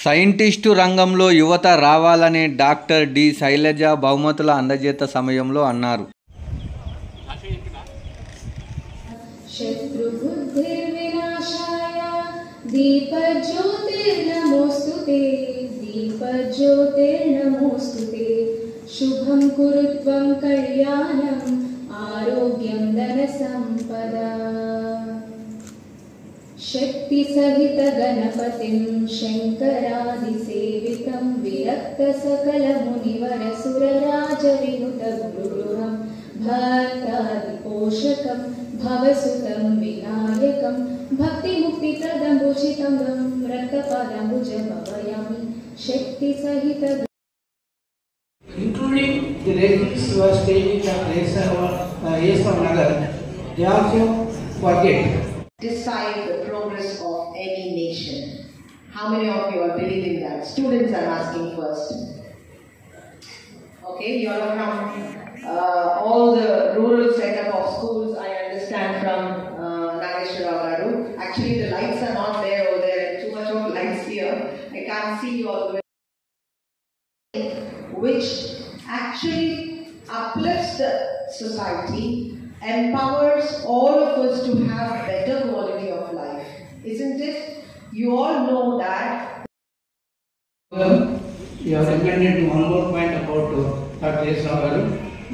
Scientist రంగంలో యువత రావాలని డాక్టర్ డి శైలజ బహుమతుల అందజేత సమయంలో అన్నారు. శత్రుబుద్ధిర్వినాశాయ దీపజ్యోతిర్నమోస్తుతే దీపజ్యోతిర్నమోస్తుతే శుభం కురుత్వం కళ్యాణం ఆరోగ్యం ధన సంపదా శక్తి సహిత గణపతిం శంకరాదిసేవితం విరక్త సకల మునివర సురరాజ వినుత గురుగృహం భక్తాది పోషకం భవసుతం వినాయకం భక్తి ముక్తి ప్రదం భుజితం రక్తపాదం భుజ భవయామి శక్తి సహిత. Including the residents who are staying in the place of Nagar, they also forget. Decide the progress of any nation. How many of you are believing that? Students are asking first. Okay, you all are from all the rural setup of schools. I understand from Nageshwara Garu. Actually, the lights are not there over there, and too much of lights here. I can't see you all the way. Which actually uplifts the society, empowers all of us to have better quality of life, isn't it? You all know that. You have recommended one more point about Dr. S. Rao.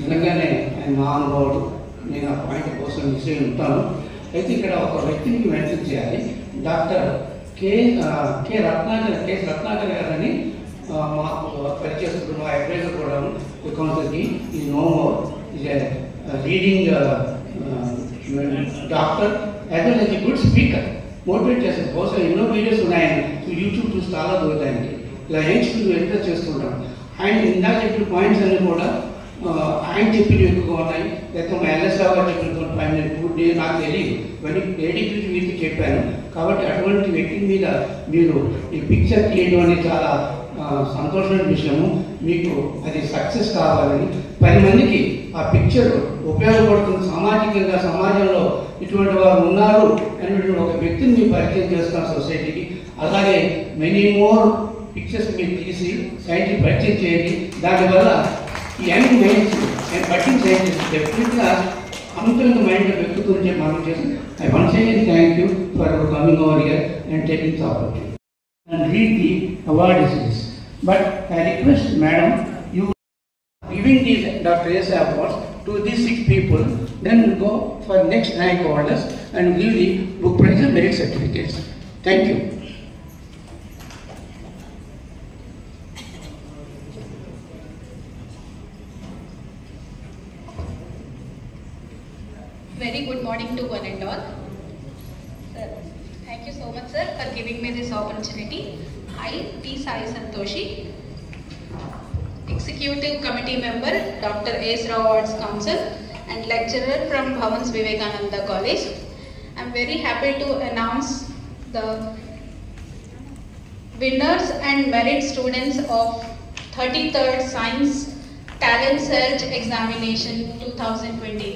నిజంగానే ఆయన మహానుభావుడు. నేను ఆ point కోసం విషయం ఉంటాను. అయితే ఇక్కడ ఒక వ్యక్తిని మెన్షన్ చేయాలి. డాక్టర్ కె రత్నాకర్ గారని మాకు పరిచయస్తుడు, మా అడ్వైజర్ కూడా కౌన్సిల్కి ఈ no more is leading doctor as well as a good speaker. Motivate చేస్తారు. బహుశా ఎన్నో వీడియోస్ ఉన్నాయని యూట్యూబ్ చూసి చాలా దొరుకుతాయండి. ఇలా యేంగ్స్టర్స్ ఎంకరేజ్ చేస్తుంటాం. ఆయన ఇందాక చెప్పిన పాయింట్స్ అన్నీ కూడా ఆయన చెప్పినవి ఎక్కువగా ఉన్నాయి. లేకపోతే మా ఎల్ఎస్ రావు గారు చెప్పిన పాయింట్ నాకు తెలియదు. ఇవన్నీ ఏడీపీ మీకు చెప్పాను. కాబట్టి అటువంటి వ్యక్తి మీద మీరు ఈ పిక్చర్ తీయడం అనేది చాలా సంతోషమైన విషయము. మీకు అది సక్సెస్ కావాలని 10 మందికి ఆ పిక్చర్ ఉపయోగపడుతుంది. సామాజికంగా సమాజంలో ఇటువంటి వారు ఉన్నారు అనేటువంటి ఒక వ్యక్తిని మీరు పరిచయం చేస్తున్నారు సొసైటీకి. అలాగే మెనీ మోర్ పిక్చర్స్ మీరు తీసి సైంటిస్ట్ పరిచయం చేయండి. దానివల్ల ఈ young minds and budding scientist డెఫినెట్గా అమితమైన మైండ్లో వ్యక్తులని చెప్పి మనం చేసి I once again thank you for coming over here and taking this opportunity and read the award series. But I request madam, you giving these Dr. S. awards to these 6 people, then go for next rank holders and give the book prize and merit certificates. Thank you. Very good morning to one and all. Sir, thank you so much, sir, for giving me this opportunity. I, T. Sai Santoshi, Executive Committee Member, Dr. S. Rao Arts Council, and lecturer from Bhavans Vivekananda College. I am very happy to announce the winners and merit students of 33rd Science Talent Search Examination 2020.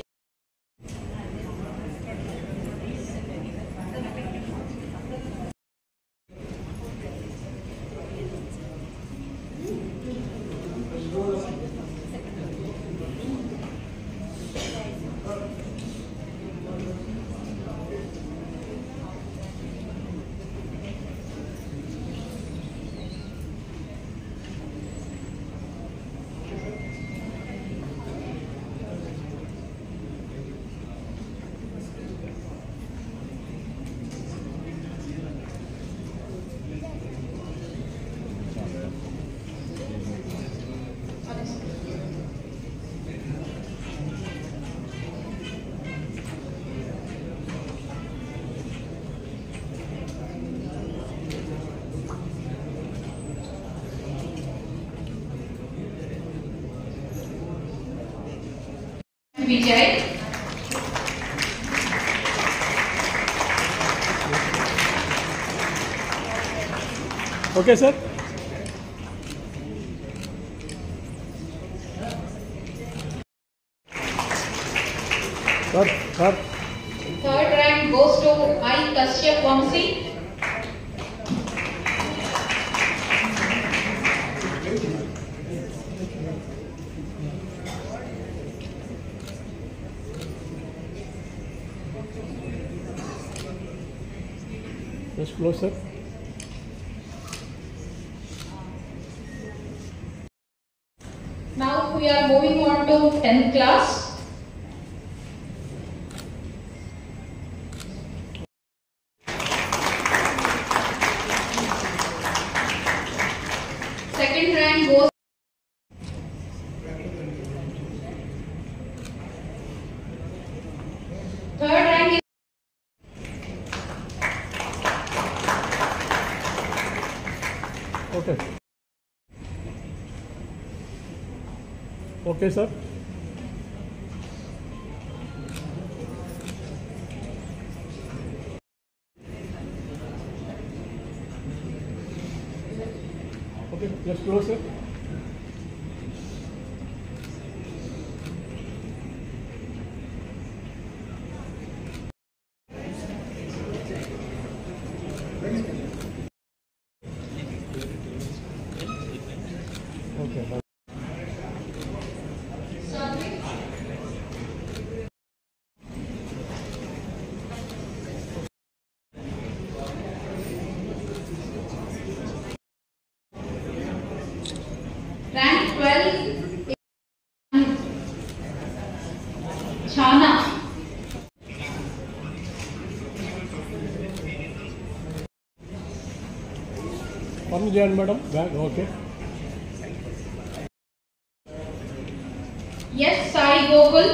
Vijay. Okay, sir. Sir. Third rank goes to I. Kashyap Vamsi. Just close, sir. Now we are moving on to 10th class. Second rank goes. Third rank is. Okay. Okay, sir. Okay, just close it. Okay. Rank 12 is Chana. One Jan, madam. Back. Okay. Yes, Sai Gokul.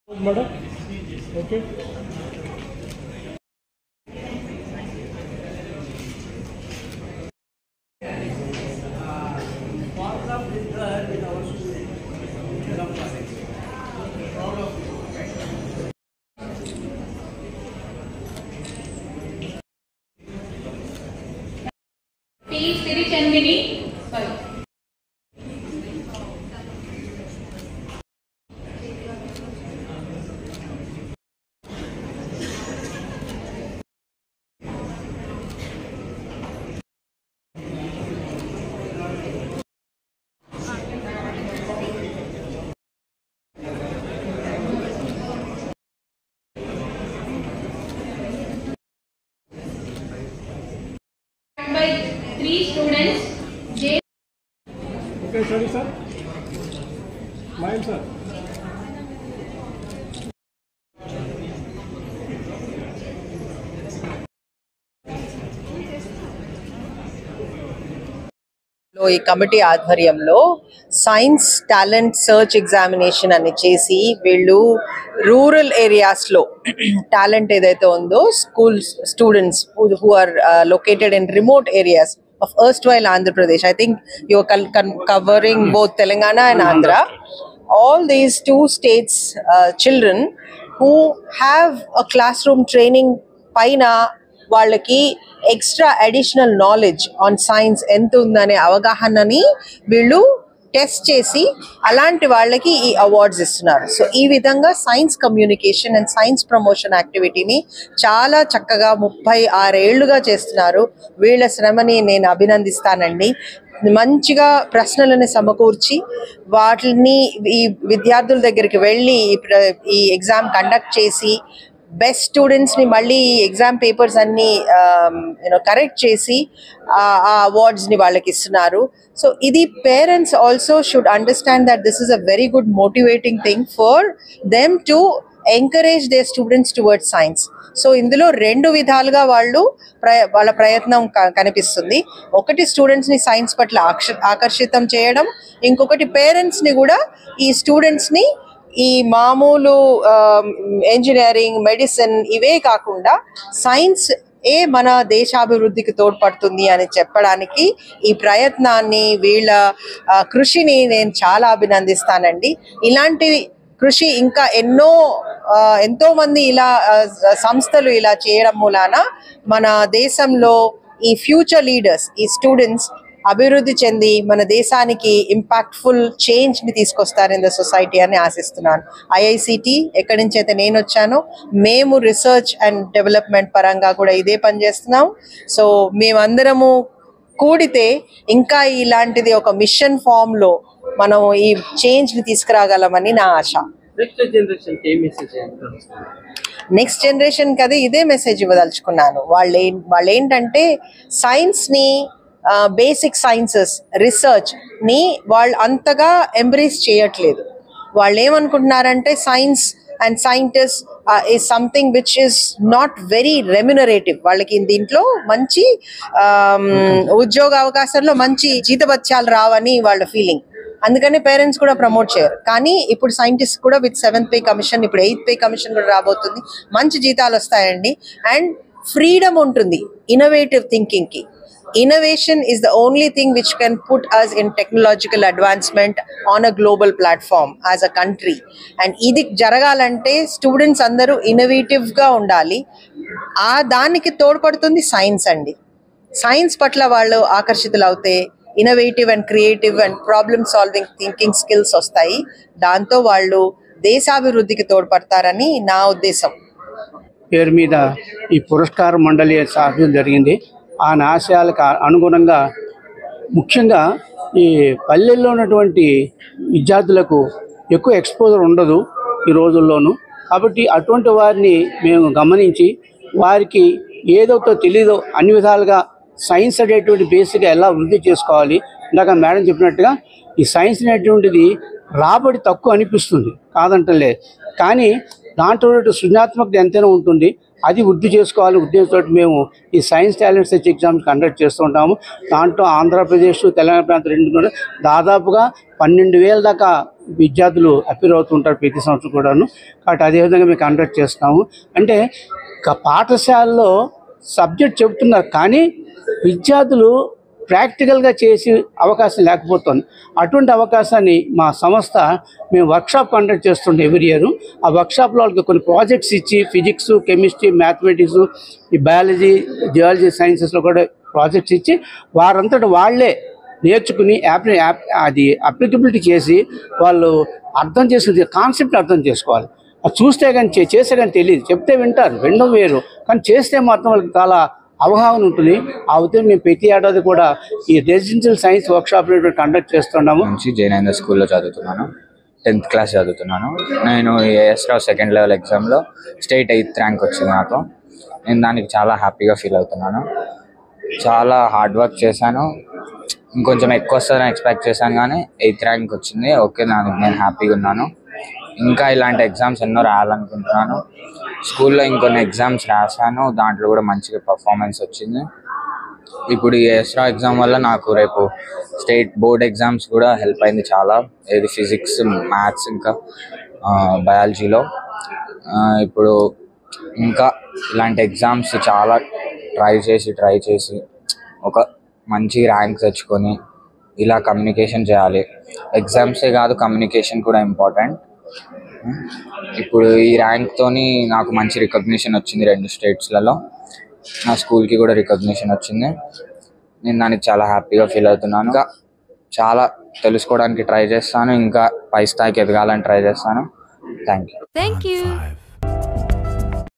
Madam. Okay. P. Sirichandini. Sorry. By 3 students. J. Okay, sorry, sir. Mine, sir. ఈ committee ఆధ్వర్యంలో science talent search examination అని చేసి వీళ్ళు rural ఏరియాస్లో talent ఏదైతే ఉందో students who are located in remote areas of erstwhile Andhra Pradesh. I think you're covering both Telangana and Andhra. All these two states children who have a classroom training paina వాళ్ళకి extra additional knowledge on science ఎంత ఉందనే అవగాహనని వీళ్ళు test చేసి అలాంటి వాళ్ళకి ఈ awards ఇస్తున్నారు. So ఈ విధంగా science communication and science promotion యాక్టివిటీని చాలా చక్కగా 36 ఏళ్లుగా చేస్తున్నారు. వీళ్ళ శ్రమని నేను అభినందిస్తానండి. మంచిగా ప్రశ్నలను సమకూర్చి వాటిని ఈ విద్యార్థుల దగ్గరికి వెళ్ళి ఈ ఎగ్జామ్ కండక్ట్ చేసి బెస్ట్ స్టూడెంట్స్ని మళ్ళీ ఎగ్జామ్ పేపర్స్ అన్నీ కరెక్ట్ చేసి ఆ అవార్డ్స్ని వాళ్ళకి ఇస్తున్నారు. సో ఇది parents also should understand that this is a very good motivating thing for them to encourage their students towards science. So ఇందులో 2 విధాలుగా వాళ్ళ ప్రయత్నం కనిపిస్తుంది. ఒకటి స్టూడెంట్స్ని సైన్స్ పట్ల ఆకర్షితం చేయడం, ఇంకొకటి పేరెంట్స్ని కూడా ఈ స్టూడెంట్స్ని ఈ మామూలు ఇంజనీరింగ్ మెడిసిన్ ఇవే కాకుండా సైన్స్ మన దేశాభివృద్ధికి తోడ్పడుతుంది అని చెప్పడానికి ఈ ప్రయత్నాన్ని వీళ్ళ కృషిని నేను చాలా అభినందిస్తానండి. ఇలాంటి కృషి ఇంకా ఎంతో మంది ఇలా సంస్థలు ఇలా చేయడం మూలాన మన దేశంలో ఈ ఫ్యూచర్ లీడర్స్ ఈ స్టూడెంట్స్ అభివృద్ధి చెంది మన దేశానికి ఇంపాక్ట్ఫుల్ చేంజ్ని తీసుకొస్తారు ఇన్ ద సొసైటీ అని ఆశిస్తున్నాను. ఐఐసిటి ఎక్కడి నుంచి అయితే నేను వచ్చానో మేము రీసెర్చ్ అండ్ డెవలప్మెంట్ పరంగా కూడా ఇదే పనిచేస్తున్నాం. సో మేమందరము కూడితే ఇంకా ఇలాంటిది ఒక మిషన్ ఫామ్ లో మనం ఈ చేంజ్ ని తీసుకురాగలమని నా ఆశ. నెక్స్ట్ జనరేషన్ కి ఇదే మెసేజ్ ఇవ్వదలుచుకున్నాను. వాళ్ళు ఏంటంటే సైన్స్ ని, బేసిక్ సైన్సెస్ రీసెర్చ్ ని వాళ్ళు అంతగా ఎంబ్రేస్ చేయట్లేదు. వాళ్ళు ఏమనుకుంటున్నారంటే science and scientist is something which is not very remunerative. వాళ్ళకి దీంట్లో మంచి ఉద్యోగ అవకాశాల్లో మంచి జీతభత్యాలు రావని వాళ్ళ ఫీలింగ్. అందుకని పేరెంట్స్ కూడా ప్రమోట్ చేయరు. కానీ ఇప్పుడు సైంటిస్ట్ కూడా విత్ 7th పే కమిషన్, ఇప్పుడు 8th పే కమిషన్ కూడా రాబోతుంది. మంచి జీతాలు వస్తాయండి అండ్ ఫ్రీడమ్ ఉంటుంది ఇన్నోవేటివ్ థింకింగ్ కి. Innovation is the only thing which can put us in technological advancement on a global platform as a country. And ఇది జరగాలంటే స్టూడెంట్స్ అందరూ ఇన్నోవేటివ్ గా ఉండాలి. దానికి తోడ్పడుతుంది సైన్స్ అండి. సైన్స్ పట్ల వాళ్ళు ఆకర్షితులు అవుతే innovative and creative and problem solving thinking skills వస్తాయి. దాంతో వాళ్ళు దేశాభివృద్ధికి తోడ్పడతారని నా ఉద్దేశం. పేరు మీద ఈ పురస్కార మండలి స్థాపించడం జరిగింది. ఆ ఆశయాలకు అనుగుణంగా ముఖ్యంగా ఈ పల్లెల్లో ఉన్నటువంటి విద్యార్థులకు ఎక్కువ ఎక్స్పోజర్ ఉండదు ఈ రోజుల్లోనూ. కాబట్టి అటువంటి వారిని మేము గమనించి వారికి ఏదైతే తెలీదో అన్ని విధాలుగా సైన్స్ అనేటువంటి బేసిక్గా ఎలా వృద్ధి చేసుకోవాలి. ఇందాక మేడం చెప్పినట్టుగా ఈ సైన్స్ అనేటువంటిది రాబడి తక్కువ అనిపిస్తుంది, కాదంటలే, కానీ దాంట్లో సృజనాత్మకత ఎంతైనా ఉంటుంది. అది వృద్ధి చేసుకోవాలి ఉద్దేశంతో మేము ఈ science talent search exams conduct చేస్తూ ఉంటాము. దాంట్లో ఆంధ్రప్రదేశ్, తెలంగాణ ప్రాంతం రెండు కూడా దాదాపుగా 12,000 దాకా విద్యార్థులు అపీర్ అవుతుంటారు ప్రతి సంవత్సరం కూడాను. కాబట్టి అదేవిధంగా మేము కండక్ట్ చేస్తాము. అంటే పాఠశాలలో సబ్జెక్ట్ చెబుతున్నారు కానీ విద్యార్థులు ప్రాక్టికల్గా చేసే అవకాశం లేకపోతుంది. అటువంటి అవకాశాన్ని మా సంస్థ మేము వర్క్షాప్ కండక్ట్ చేస్తుండే ఎవ్రీ ఇయర్. ఆ వర్క్షాప్లో వాళ్ళకి కొన్ని ప్రాజెక్ట్స్ ఇచ్చి ఫిజిక్స్, కెమిస్ట్రీ, మ్యాథమెటిక్స్, ఈ బయాలజీ, జియాలజీ సైన్సెస్లో కూడా ప్రాజెక్ట్స్ ఇచ్చి వారంతటా వాళ్ళే నేర్చుకుని అది అప్లికబిలిటీ చేసి వాళ్ళు అర్థం చేసి కాన్సెప్ట్ అర్థం చేసుకోవాలి. అది చూస్తే కానీ చేస్తే కానీ తెలియదు. చెప్తే వింటారు, వినడం వేరు, కానీ చేస్తే మాత్రం వాళ్ళకి చాలా అవగాహన ఉంటుంది. ఆ ఉదయం మేము ప్రతి ఏడాది కూడా ఈ రెసిడెన్షియల్ సైన్స్ వర్క్షాప్ కండక్ట్ చేస్తున్నాము. జయనేంద్ర స్కూల్లో చదువుతున్నాను, 10th క్లాస్ చదువుతున్నాను. నేను AS రావు సెకండ్ లెవెల్ ఎగ్జామ్లో స్టేట్ 8th ర్యాంక్ వచ్చింది నాకు. నేను దానికి చాలా హ్యాపీగా ఫీల్ అవుతున్నాను. చాలా హార్డ్ వర్క్ చేశాను, ఇంకొంచెం ఎక్కువ వస్తుందని ఎక్స్పెక్ట్ చేశాను కానీ 8th ర్యాంక్ వచ్చింది. ఓకే, నేను హ్యాపీగా ఉన్నాను. ఇంకా ఇలాంటి ఎగ్జామ్స్ ఎన్నో రాయాలనుకుంటున్నాను. స్కూల్లో ఇంకొన్ని ఎగ్జామ్స్ రాశాను, దాంట్లో కూడా మంచిగా పర్ఫార్మెన్స్ వచ్చింది. ఇప్పుడు ఈ AS రావు ఎగ్జామ్ వల్ల నాకు రేపు స్టేట్ బోర్డ్ ఎగ్జామ్స్ కూడా హెల్ప్ అయింది చాలా. ఏది ఫిజిక్స్, మ్యాథ్స్, ఇంకా బయాలజీలో. ఇప్పుడు ఇంకా ఇలాంటి ఎగ్జామ్స్ చాలా ట్రై చేసి ఒక మంచి ర్యాంక్ తెచ్చుకొని ఇలా కమ్యూనికేషన్ చేయాలి. ఎగ్జామ్సే కాదు, కమ్యూనికేషన్ కూడా ఇంపార్టెంట్. ఇప్పుడు ఈ ర్యాంక్తోని నాకు మంచి రికగ్నిషన్ వచ్చింది 2 స్టేట్స్లలో. నా స్కూల్కి కూడా రికగ్నిషన్ వచ్చింది. నేను దానికి చాలా హ్యాపీగా ఫీల్ అవుతున్నాను. ఇంకా చాలా తెలుసుకోవడానికి ట్రై చేస్తాను, ఇంకా పై స్థాయికి ఎదగాలని ట్రై చేస్తాను. Thank you.